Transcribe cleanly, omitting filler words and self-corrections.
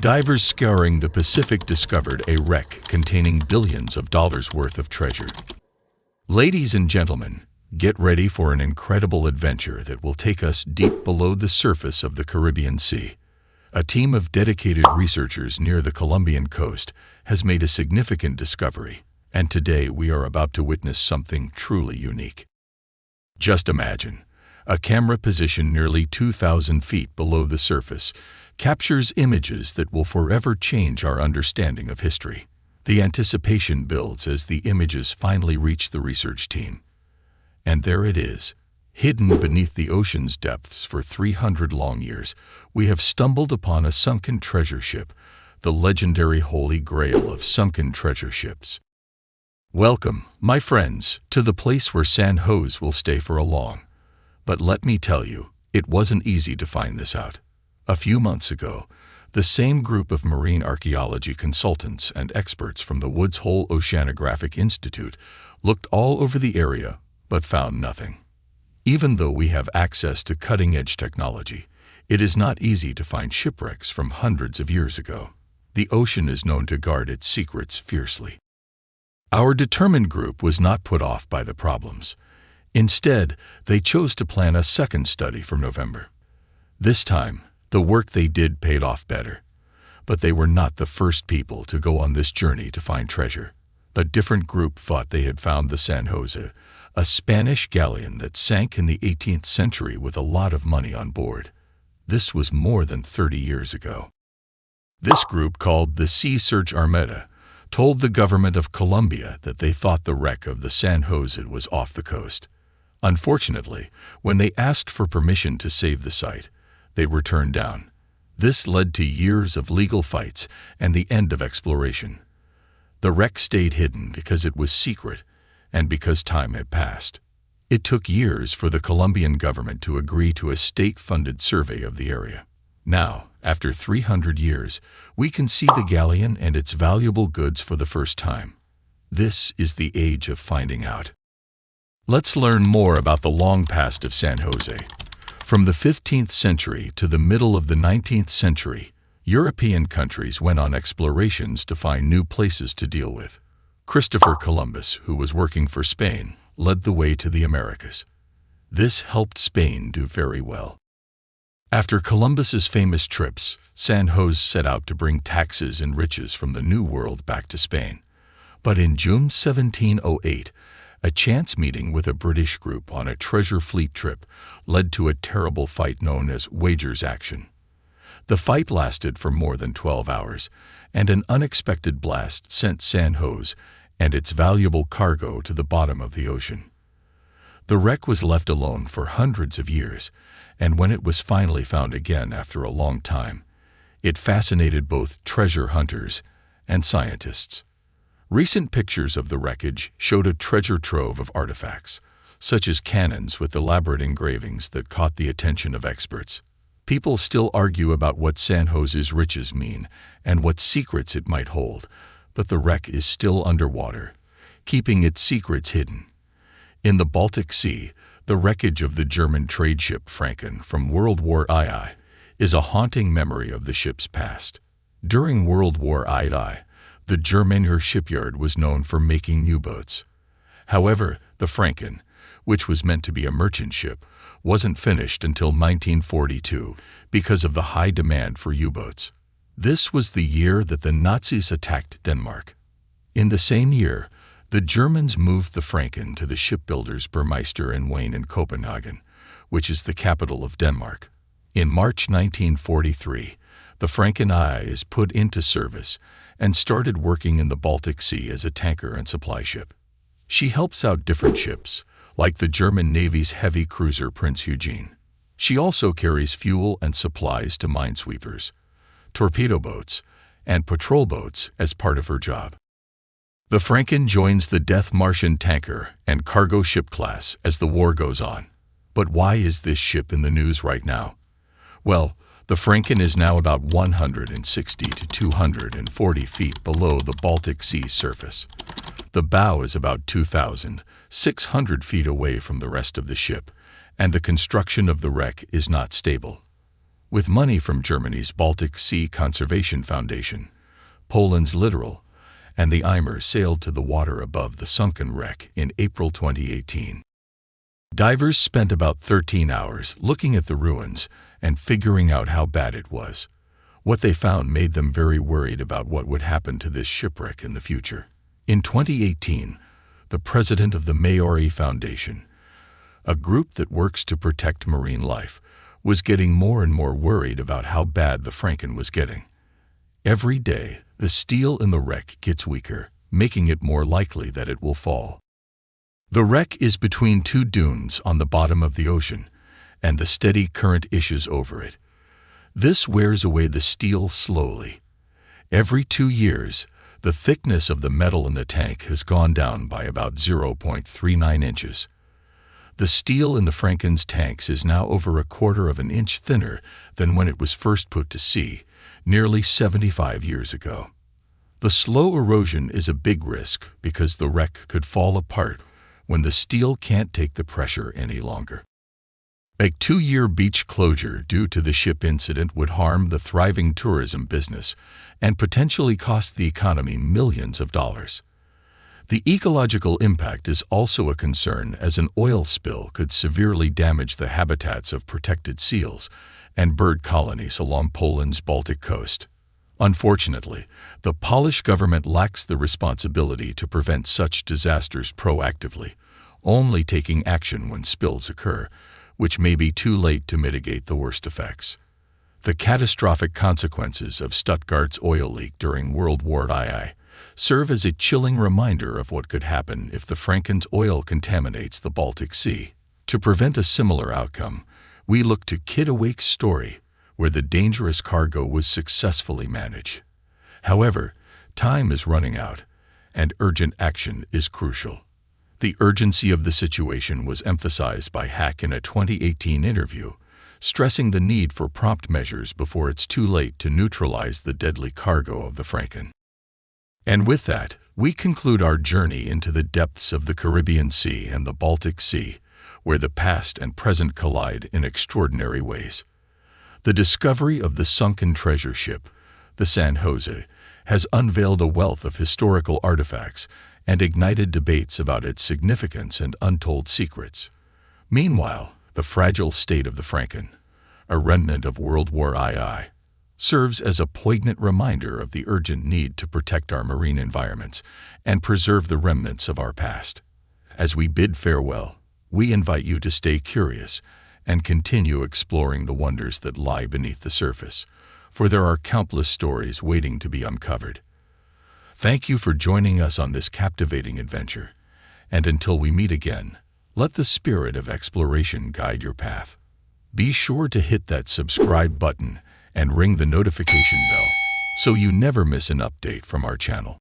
Divers scouring the Pacific discovered a wreck containing billions of dollars worth of treasure. Ladies and gentlemen, get ready for an incredible adventure that will take us deep below the surface of the Caribbean Sea. A team of dedicated researchers near the Colombian coast has made a significant discovery, and today we are about to witness something truly unique. Just imagine, a camera positioned nearly 2,000 feet below the surface captures images that will forever change our understanding of history. The anticipation builds as the images finally reach the research team. And there it is. Hidden beneath the ocean's depths for 300 long years, we have stumbled upon a sunken treasure ship, the legendary Holy Grail of sunken treasure ships. Welcome, my friends, to the place where San Jose will stay for a long. But let me tell you, it wasn't easy to find this out. A few months ago, the same group of marine archaeology consultants and experts from the Woods Hole Oceanographic Institute looked all over the area but found nothing. Even though we have access to cutting-edge technology, it is not easy to find shipwrecks from hundreds of years ago. The ocean is known to guard its secrets fiercely. Our determined group was not put off by the problems. Instead, they chose to plan a second study for November. This time, the work they did paid off better. But they were not the first people to go on this journey to find treasure. A different group thought they had found the San Jose, a Spanish galleon that sank in the 18th century with a lot of money on board. This was more than 30 years ago. This group, called the Sea Search Armada, told the government of Colombia that they thought the wreck of the San Jose was off the coast. Unfortunately, when they asked for permission to save the site, they were turned down. This led to years of legal fights and the end of exploration. The wreck stayed hidden because it was secret and because time had passed. It took years for the Colombian government to agree to a state-funded survey of the area. Now, after 300 years, we can see the galleon and its valuable goods for the first time. This is the age of finding out. Let's learn more about the long past of San Jose. From the 15th century to the middle of the 19th century, European countries went on explorations to find new places to deal with. Christopher Columbus, who was working for Spain, led the way to the Americas. This helped Spain do very well. After Columbus's famous trips, San Jose set out to bring taxes and riches from the New World back to Spain. But in June 1708, a chance meeting with a British group on a treasure fleet trip led to a terrible fight known as Wager's Action. The fight lasted for more than 12 hours, and an unexpected blast sent San Jose and its valuable cargo to the bottom of the ocean. The wreck was left alone for hundreds of years, and when it was finally found again after a long time, it fascinated both treasure hunters and scientists. Recent pictures of the wreckage showed a treasure trove of artifacts, such as cannons with elaborate engravings that caught the attention of experts. People still argue about what San Jose's riches mean and what secrets it might hold, but the wreck is still underwater, keeping its secrets hidden. In the Baltic Sea, the wreckage of the German trade ship Franken from World War II is a haunting memory of the ship's past. During World War II, the German shipyard was known for making U-boats. However, the Franken, which was meant to be a merchant ship, wasn't finished until 1942 because of the high demand for U-boats. This was the year that the Nazis attacked Denmark. In the same year, the Germans moved the Franken to the shipbuilders Burmeister and Wain in Copenhagen, which is the capital of Denmark. In March 1943, the Franken I is put into service and started working in the Baltic Sea as a tanker and supply ship. She helps out different ships, like the German Navy's heavy cruiser Prince Eugene. She also carries fuel and supplies to minesweepers, torpedo boats, and patrol boats as part of her job. The Franken joins the Death Martian tanker and cargo ship class as the war goes on. But why is this ship in the news right now? Well, the Franken is now about 160 to 240 feet below the Baltic Sea surface. The bow is about 2,600 feet away from the rest of the ship, and the construction of the wreck is not stable. With money from Germany's Baltic Sea Conservation Foundation, Poland's Littoral, and the Eimer sailed to the water above the sunken wreck in April 2018. Divers spent about 13 hours looking at the ruins and figuring out how bad it was. What they found made them very worried about what would happen to this shipwreck in the future. In 2018, the president of the Maori Foundation, a group that works to protect marine life, was getting more and more worried about how bad the Franken was getting. Every day, the steel in the wreck gets weaker, making it more likely that it will fall. The wreck is between two dunes on the bottom of the ocean, and the steady current issues over it. This wears away the steel slowly. Every 2 years, the thickness of the metal in the tank has gone down by about 0.39 inches. The steel in the Franken's tanks is now over 1/4 of an inch thinner than when it was first put to sea, nearly 75 years ago. The slow erosion is a big risk because the wreck could fall apart when the steel can't take the pressure any longer. A 2-year beach closure due to the ship incident would harm the thriving tourism business and potentially cost the economy millions of dollars. The ecological impact is also a concern, as an oil spill could severely damage the habitats of protected seals and bird colonies along Poland's Baltic coast. Unfortunately, the Polish government lacks the responsibility to prevent such disasters proactively, only taking action when spills occur, which may be too late to mitigate the worst effects. The catastrophic consequences of Stuttgart's oil leak during World War II serve as a chilling reminder of what could happen if the Franken's oil contaminates the Baltic Sea. To prevent a similar outcome, we look to Kittiwake's story, where the dangerous cargo was successfully managed. However, time is running out, and urgent action is crucial. The urgency of the situation was emphasized by Hack in a 2018 interview, stressing the need for prompt measures before it's too late to neutralize the deadly cargo of the Franken. And with that, we conclude our journey into the depths of the Caribbean Sea and the Baltic Sea, where the past and present collide in extraordinary ways. The discovery of the sunken treasure ship, the San Jose, has unveiled a wealth of historical artifacts and ignited debates about its significance and untold secrets. Meanwhile, the fragile state of the Franken, a remnant of World War II, serves as a poignant reminder of the urgent need to protect our marine environments and preserve the remnants of our past. As we bid farewell, we invite you to stay curious and continue exploring the wonders that lie beneath the surface, for there are countless stories waiting to be uncovered. Thank you for joining us on this captivating adventure, and until we meet again, let the spirit of exploration guide your path. Be sure to hit that subscribe button and ring the notification bell so you never miss an update from our channel.